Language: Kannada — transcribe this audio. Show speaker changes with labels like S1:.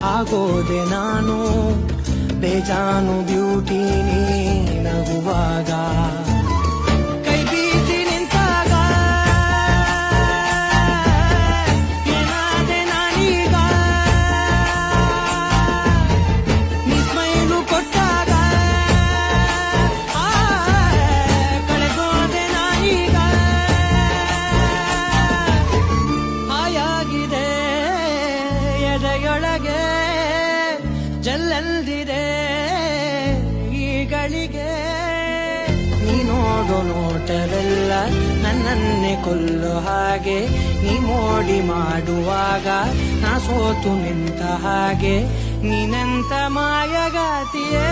S1: ಆಗೋದೆ ನಾನು ಬೇಜಾನು ಬ್ಯೂಟಿ ನೀ ನಗುವಾಗ ಕೈ ಬೀಸಿ ನಿಂತಾಗ ಏನಾದೆ ನಾನೀಗ ನೀ ಸ್ಮೈಲು ಕೊಟ್ಟಾಗ ಕಳೆದೋದೆ ನಾನೀಗ ಹಾಯಾಗಿದೆ ಎದೆಯೊಳಗೆ ಜಲ್ಲೆಲ್ದಿದೆ ಈಗಳಿಗೆ ನೀ ನೋಡು ನೋಟವೆಲ್ಲ ನನ್ನನ್ನೇ ಕೊಲ್ಲೋ ಹಾಗೆ ನೀ ಮೋಡಿ ಮಾಡುವಾಗ ನಾ ಸೋತು ನಿಂತ ಹಾಗೆ ನೀನೆಂತ ಮಾಯಗಾತಿಯೇ